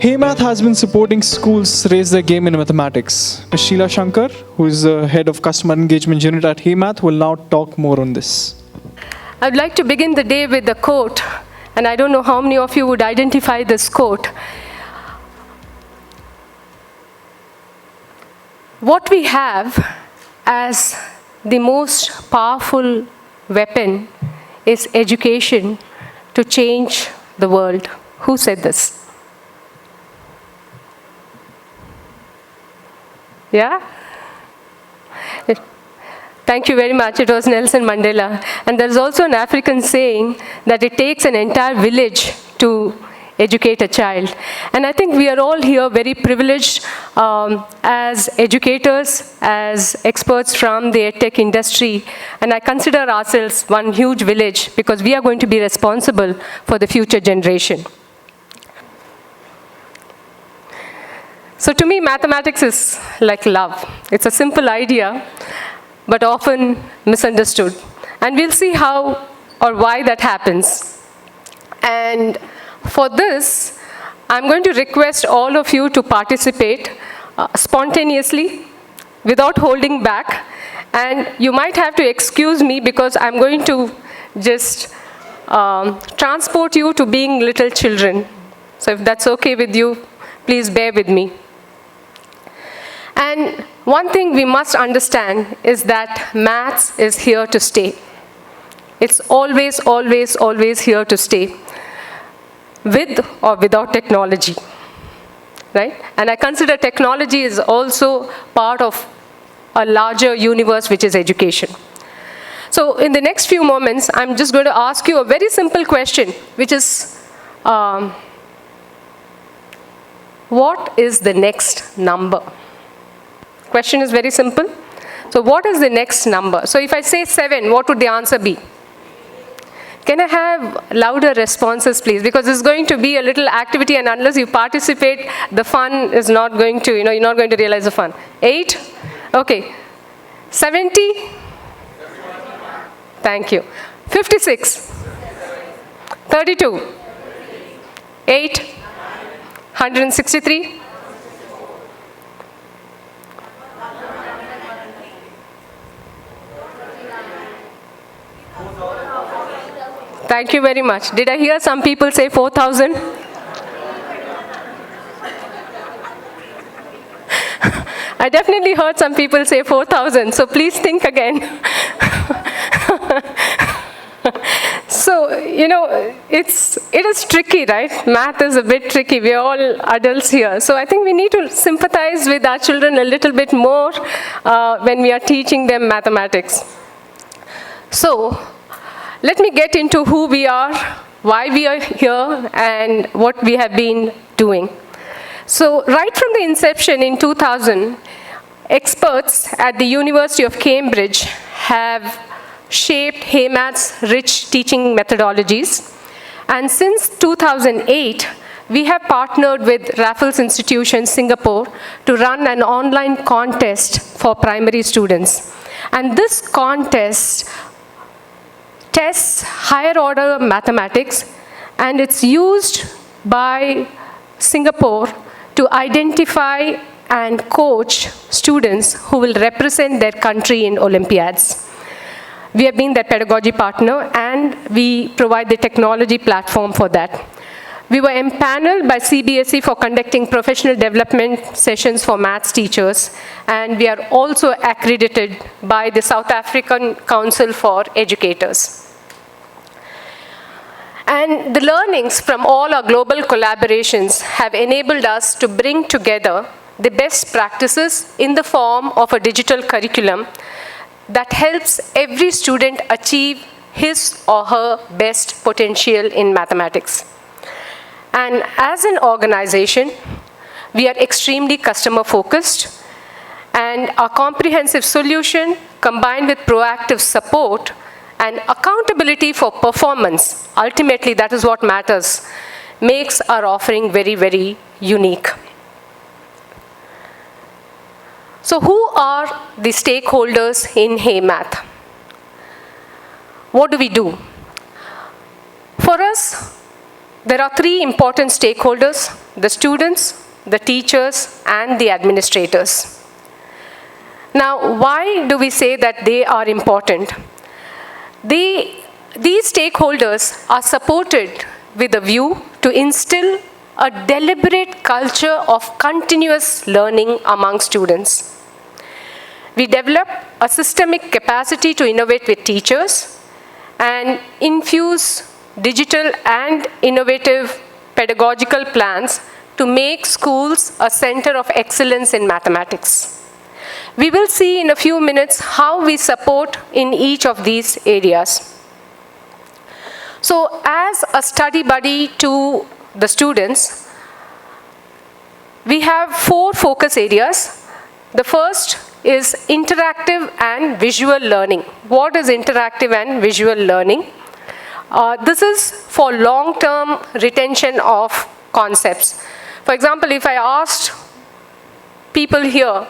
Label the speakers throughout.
Speaker 1: HeyMath has been supporting schools raise their game in mathematics. Ms. Sheela Shankar, who is the head of customer engagement unit at HeyMath, will now talk more on this.
Speaker 2: I'd like to begin the day with a quote, and I don't know how many of you would identify this quote. What we have as the most powerful weapon is education to change the world. Who said this? Yeah? Thank you very much. It was Nelson Mandela. And there's also an African saying that it takes an entire village to educate a child. And I think we are all here very privileged as educators, as experts from the edtech industry. And I consider ourselves one huge village because we are going to be responsible for the future generation. So to me, mathematics is like love. It's a simple idea, but often misunderstood. And we'll see how or why that happens. And for this, I'm going to request all of you to participate spontaneously, without holding back. And you might have to excuse me because I'm going to just transport you to being little children. So if that's okay with you, please bear with me. And one thing we must understand is that maths is here to stay. It's always, always, always here to stay, with or without technology, right? And I consider technology is also part of a larger universe, which is education. So in the next few moments, I'm just going to ask you a very simple question, which is, what is the next number? Question is very simple. So what is the next number? So if I say 7, what would the answer be? Can I have louder responses, please? Because this is going to be a little activity, and unless you participate, the fun is not going to, you're not going to realize the fun. 8? Okay. 70? Thank you. 56? 32? 8? 163? Thank you very much. Did I hear some people say 4,000? I definitely heard some people say 4,000, so please think again. So, it is tricky, right? Math is a bit tricky. We are all adults here. So I think we need to sympathize with our children a little bit more when we are teaching them mathematics. So, let me get into who we are, why we are here, and what we have been doing. So right from the inception in 2000, experts at the University of Cambridge have shaped HeyMath's rich teaching methodologies. And since 2008, we have partnered with Raffles Institution Singapore to run an online contest for primary students. And this contest tests higher order mathematics, and it's used by Singapore to identify and coach students who will represent their country in Olympiads. We have been their pedagogy partner, and we provide the technology platform for that. We were empaneled by CBSE for conducting professional development sessions for maths teachers, and we are also accredited by the South African Council for Educators. And the learnings from all our global collaborations have enabled us to bring together the best practices in the form of a digital curriculum that helps every student achieve his or her best potential in mathematics. And as an organization, we are extremely customer focused, and our comprehensive solution combined with proactive support and accountability for performance, ultimately that is what matters, makes our offering very, very unique. So who are the stakeholders in HeyMath? What do we do? For us, There are three important stakeholders: the students, the teachers, and the administrators. Now, why do we say that they are important? These stakeholders are supported with a view to instill a deliberate culture of continuous learning among students. We develop a systemic capacity to innovate with teachers and infuse digital and innovative pedagogical plans to make schools a center of excellence in mathematics. We will see in a few minutes how we support in each of these areas. So, as a study buddy to the students, we have 4 focus areas. The first is interactive and visual learning. What is interactive and visual learning? This is for long-term retention of concepts. For example, if I asked people here,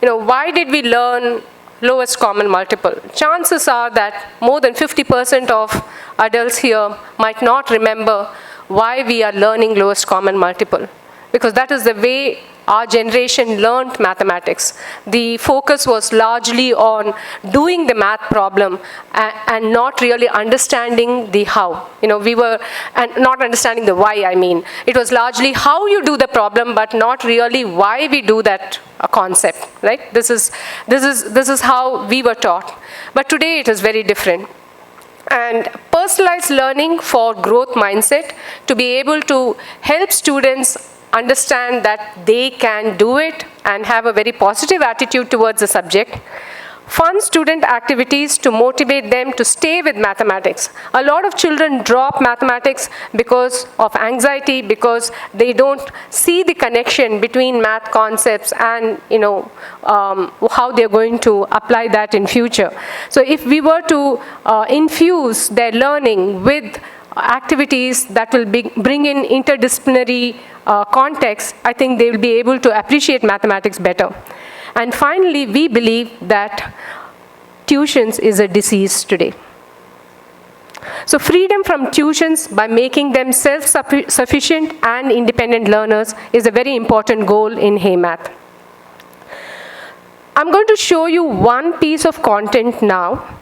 Speaker 2: why did we learn lowest common multiple? Chances are that more than 50% of adults here might not remember why we are learning lowest common multiple, because that is the way our generation learned mathematics. The focus was largely on doing the math problem and not really understanding the how. And not understanding the why, I mean. It was largely how you do the problem, but not really why we do that concept, right? This is how we were taught. But today it is very different. And personalized learning for growth mindset, to be able to help students understand that they can do it and have a very positive attitude towards the subject. Fun student activities to motivate them to stay with mathematics. A lot of children drop mathematics because of anxiety, because they don't see the connection between math concepts and how they're going to apply that in future. So if we were to infuse their learning with activities that will bring in interdisciplinary context, I think they will be able to appreciate mathematics better. And finally, we believe that tuitions is a disease today. So freedom from tuitions by making them self-sufficient and independent learners is a very important goal in HeyMath. I'm going to show you one piece of content now,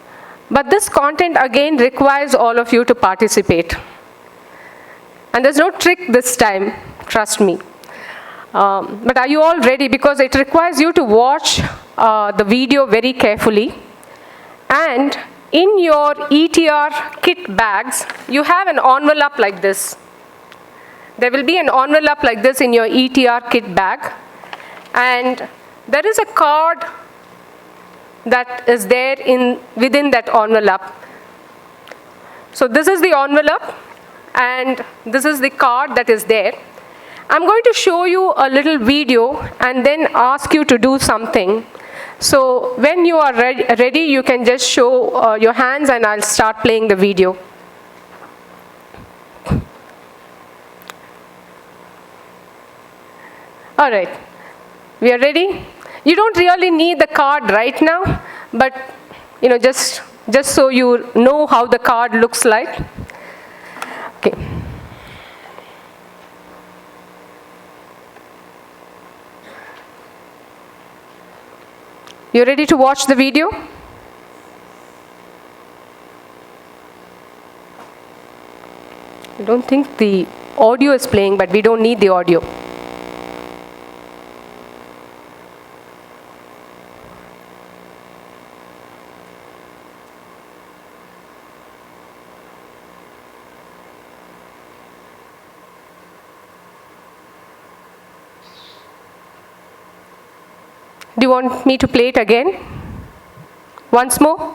Speaker 2: but this content again requires all of you to participate. And there's no trick this time, trust me. But are you all ready? Because it requires you to watch the video very carefully. And in your ETR kit bags, you have an envelope like this. There will be an envelope like this in your ETR kit bag. And there is a card that is there within that envelope. So this is the envelope, and this is the card that is there. I'm going to show you a little video and then ask you to do something. So when you are ready, you can just show your hands and I'll start playing the video. All right, we are ready? You don't really need the card right now, but just so you know how the card looks like. Okay. You ready to watch the video? I don't think the audio is playing, but we don't need the audio. Do you want me to play it again? Once more?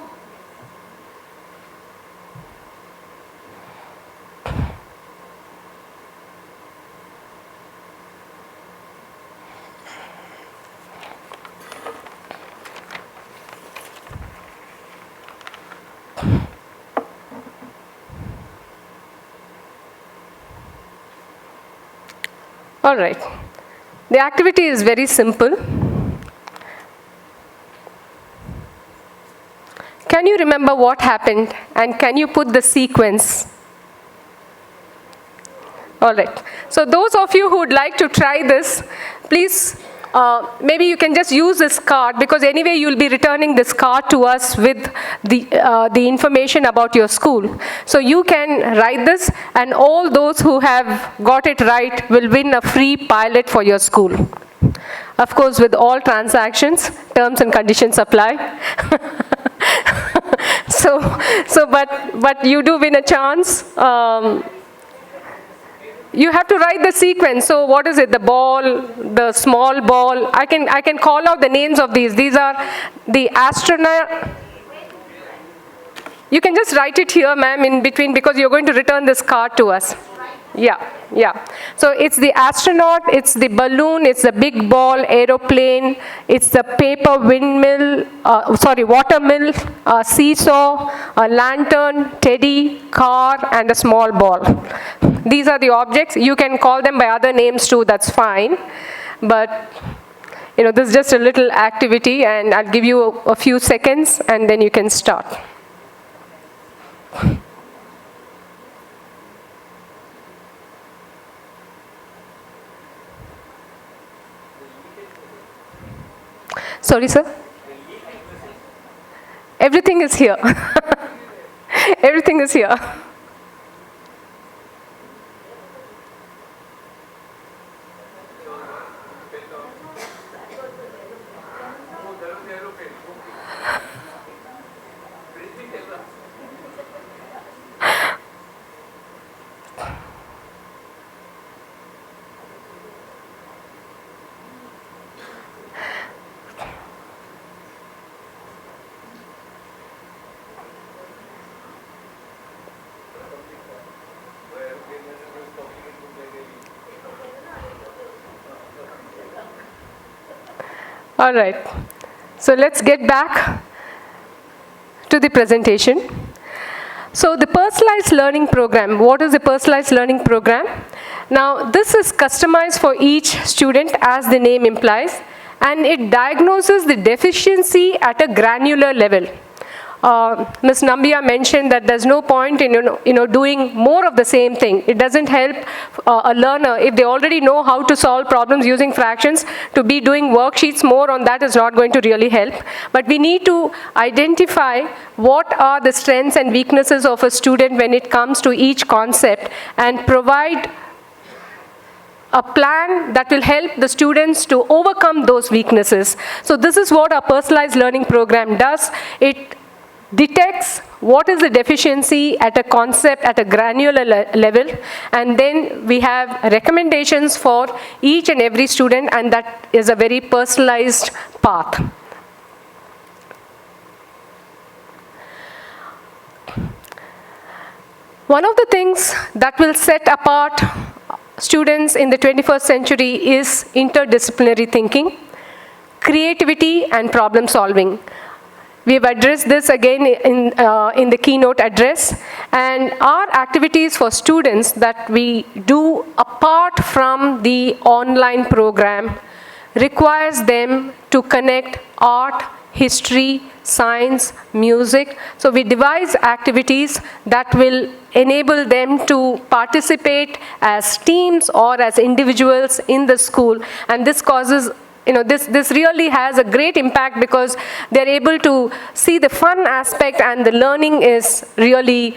Speaker 2: All right. The activity is very simple. Can you remember what happened, and can you put the sequence? All right. So those of you who would like to try this, please, maybe you can just use this card, because anyway you'll be returning this card to us with the information about your school. So you can write this, and all those who have got it right will win a free pilot for your school. Of course, with all transactions, terms and conditions apply. But you do win a chance. You have to write the sequence. So what is it? The ball, the small ball. I can call out the names of these. These are the astronaut. You can just write it here, ma'am, in between, because you're going to return this card to us. Yeah. So it's the astronaut, it's the balloon, it's the big ball, aeroplane, it's the paper windmill, watermill, seesaw, a lantern, teddy, car, and a small ball. These are the objects. You can call them by other names too, that's fine. But this is just a little activity, and I'll give you a few seconds, and then you can start. Sorry, sir? Everything is here. Everything is here. All right, so let's get back to the presentation. So the personalized learning program, what is the personalized learning program? Now this is customized for each student, as the name implies, and it diagnoses the deficiency at a granular level. Ms. Nambia mentioned that there's no point in doing more of the same thing. It doesn't help a learner if they already know how to solve problems using fractions. To be doing worksheets more on that is not going to really help. But we need to identify what are the strengths and weaknesses of a student when it comes to each concept, and provide a plan that will help the students to overcome those weaknesses. So this is what our personalized learning program does. It detects what is the deficiency at a concept at a granular level, and then we have recommendations for each and every student, and that is a very personalized path. One of the things that will set apart students in the 21st century is interdisciplinary thinking, creativity, and problem solving. We have addressed this again in the keynote address, and our activities for students that we do apart from the online program requires them to connect art, history, science, music. So we devise activities that will enable them to participate as teams or as individuals in the school, and this causes this really has a great impact, because they're able to see the fun aspect, and the learning is really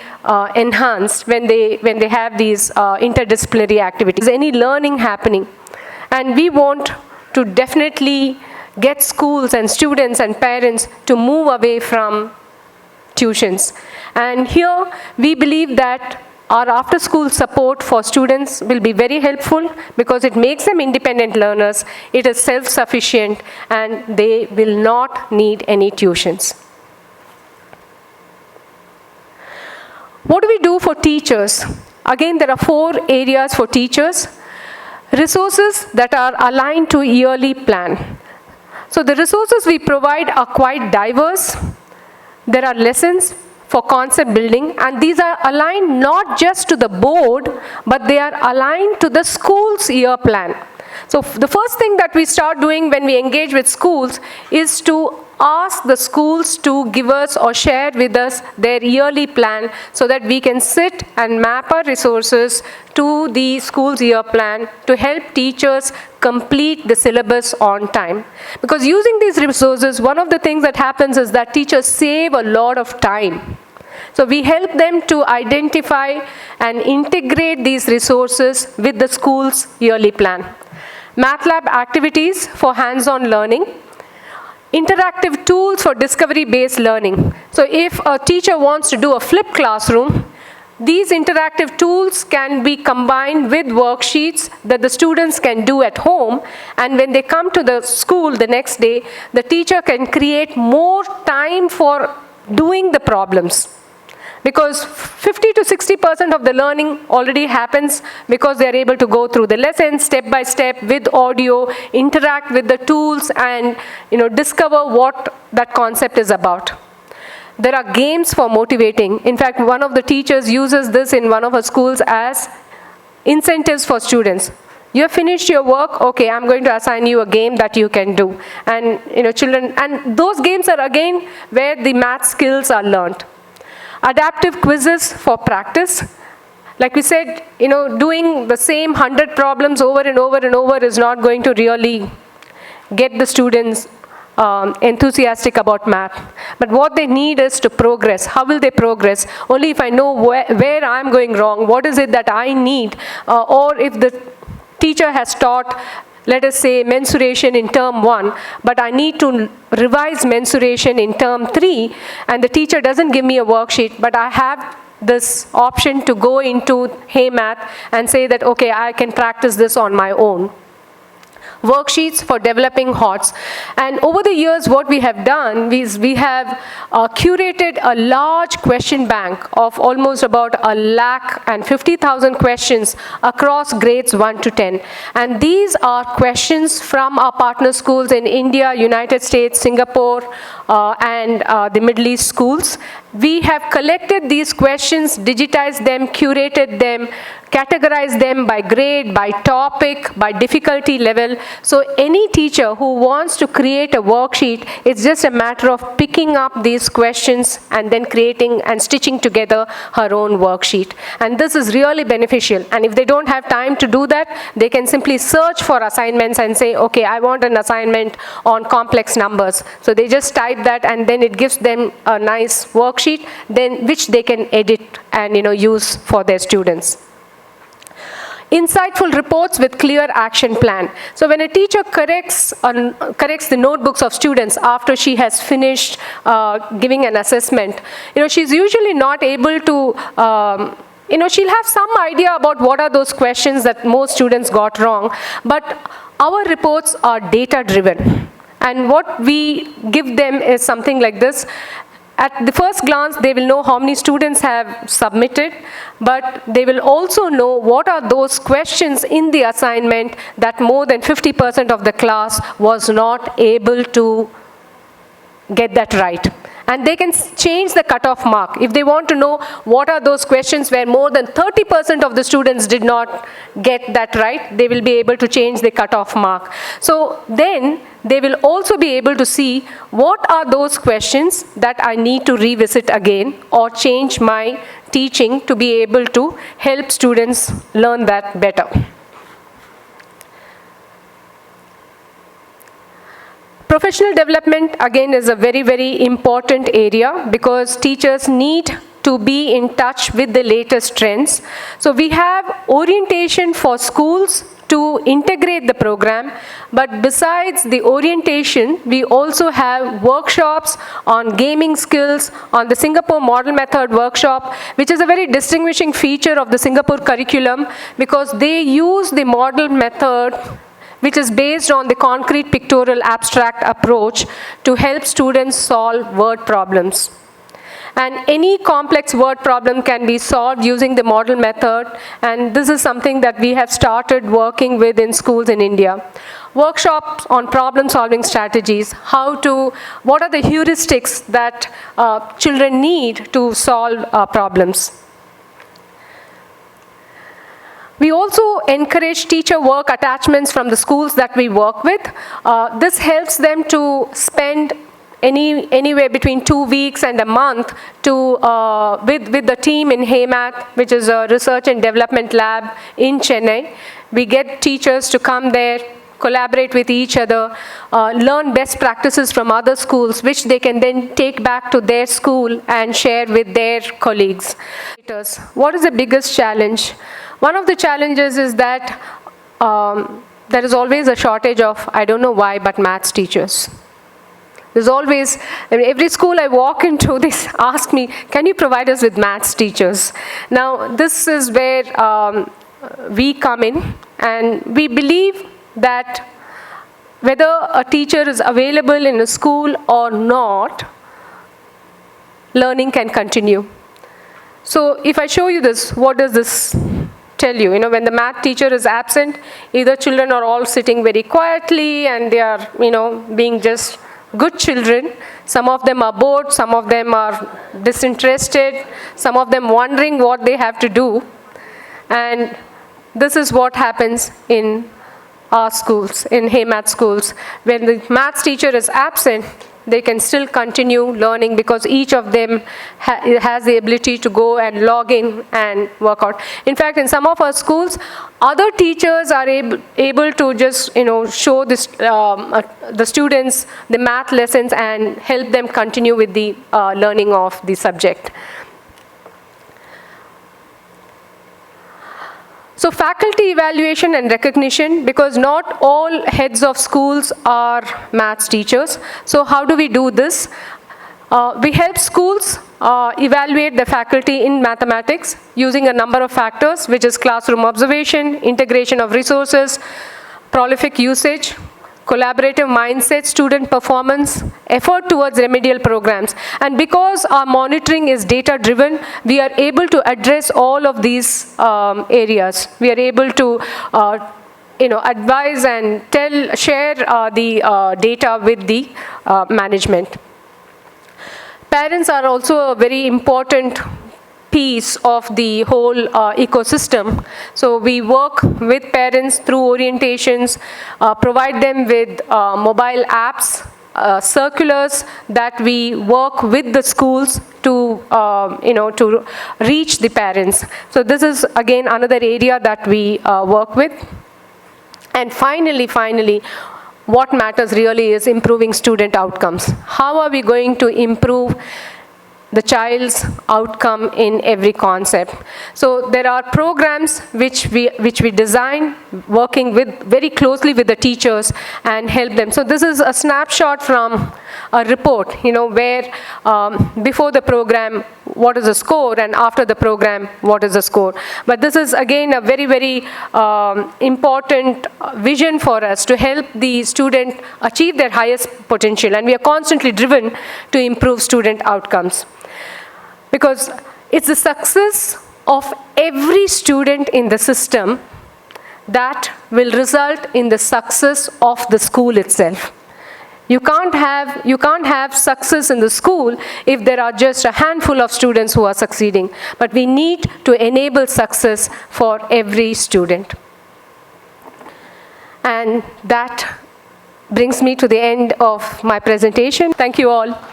Speaker 2: enhanced when they have these interdisciplinary activities. Any learning happening, and we want to definitely get schools and students and parents to move away from tuitions. And here we believe that our after-school support for students will be very helpful, because it makes them independent learners, it is self-sufficient, and they will not need any tuitions. What do we do for teachers? Again, there are 4 areas for teachers. Resources that are aligned to yearly plan. So the resources we provide are quite diverse. There are lessons for concept building, and these are aligned not just to the board, but they are aligned to the school's year plan. So the first thing that we start doing when we engage with schools is to ask the schools to give us or share with us their yearly plan so that we can sit and map our resources to the school's year plan to help teachers complete the syllabus on time. Because using these resources, one of the things that happens is that teachers save a lot of time. So we help them to identify and integrate these resources with the school's yearly plan. Math lab activities for hands-on learning. Interactive tools for discovery-based learning. So if a teacher wants to do a flipped classroom, these interactive tools can be combined with worksheets that the students can do at home, and when they come to the school the next day, the teacher can create more time for doing the problems. Because 50 to 60% of the learning already happens because they are able to go through the lessons step by step with audio, interact with the tools, and discover what that concept is about. There are games for motivating. In fact, one of the teachers uses this in one of her schools as incentives for students. You have finished your work, okay, I'm going to assign you a game that you can do. And children, and those games are again where the math skills are learned. Adaptive quizzes for practice. Like we said, doing the same 100 problems over and over and over is not going to really get the students enthusiastic about math. But what they need is to progress. How will they progress? Only if I know where I'm going wrong, what is it that I need, or if the teacher has taught, let us say, mensuration in term 1, but I need to revise mensuration in term 3, and the teacher doesn't give me a worksheet, but I have this option to go into HeyMath and say that, okay, I can practice this on my own. Worksheets for developing HOTS. And over the years, what we have done is we have curated a large question bank of almost about 150,000 questions across grades 1 to 10. And these are questions from our partner schools in India, United States, Singapore, and the Middle East schools. We have collected these questions, digitized them, curated them, categorized them by grade, by topic, by difficulty level. So any teacher who wants to create a worksheet, it's just a matter of picking up these questions and then creating and stitching together her own worksheet. And this is really beneficial. And if they don't have time to do that, they can simply search for assignments and say, okay, I want an assignment on complex numbers. So they just type that, and then it gives them a nice worksheet, then which they can edit and use for their students. Insightful reports with clear action plan. So when a teacher corrects the notebooks of students after she has finished giving an assessment, she's usually not able to, she'll have some idea about what are those questions that most students got wrong, but our reports are data driven. And what we give them is something like this. At the first glance, they will know how many students have submitted, but they will also know what are those questions in the assignment that more than 50% of the class was not able to get that right. And they can change the cutoff mark. If they want to know what are those questions where more than 30% of the students did not get that right, they will be able to change the cutoff mark. So then they will also be able to see what are those questions that I need to revisit again or change my teaching to be able to help students learn that better. Professional development, again, is a very, very important area because teachers need to be in touch with the latest trends. So we have orientation for schools to integrate the program, but besides the orientation, we also have workshops on gaming skills, on the Singapore Model Method workshop, which is a very distinguishing feature of the Singapore curriculum because they use the model method, which is based on the concrete pictorial abstract approach to help students solve word problems. And any complex word problem can be solved using the model method, and this is something that we have started working with in schools in India. Workshops on problem-solving strategies, what are the heuristics that children need to solve problems. We also encourage teacher work attachments from the schools that we work with. This helps them to spend anywhere between 2 weeks and a month to, with the team in HeyMath, which is a research and development lab in Chennai. We get teachers to come there, collaborate with each other, learn best practices from other schools, which they can then take back to their school and share with their colleagues. What is the biggest challenge? One of the challenges is that there is always a shortage of, I don't know why, but maths teachers. There's always, every school I walk into, they ask me, can you provide us with maths teachers? Now, this is where we come in, and we believe that whether a teacher is available in a school or not, learning can continue. So if I show you this, what does this tell you? When the math teacher is absent, either children are all sitting very quietly and they are, being just good children. Some of them are bored, some of them are disinterested, some of them wondering what they have to do. And this is what happens in our schools, in HeyMath schools. When the maths teacher is absent, they can still continue learning because each of them has the ability to go and log in and work out. In fact, in some of our schools, other teachers are able to just show this, the students the math lessons and help them continue with the learning of the subject. So faculty evaluation and recognition, because not all heads of schools are maths teachers. So how do we do this? We help schools evaluate the faculty in mathematics using a number of factors, which is classroom observation, integration of resources, prolific usage, collaborative mindset, student performance, effort towards remedial programs. And because our monitoring is data-driven, we are able to address all of these areas. We are able to advise and share the data with the management. Parents are also a very important piece of the whole ecosystem. So we work with parents through orientations, provide them with mobile apps, circulars that we work with the schools to to reach the parents. So this is again another area that we work with. And finally, what matters really is improving student outcomes. How are we going to improve the child's outcome in every concept? So there are programs which we design, working very closely with the teachers and help them. So this is a snapshot from a report, where before the program, what is the score, and after the program, what is the score. But this is again a very, very important vision for us to help the student achieve their highest potential. And we are constantly driven to improve student outcomes, because it's the success of every student in the system that will result in the success of the school itself. You can't have success in the school if there are just a handful of students who are succeeding. But we need to enable success for every student. And that brings me to the end of my presentation. Thank you all.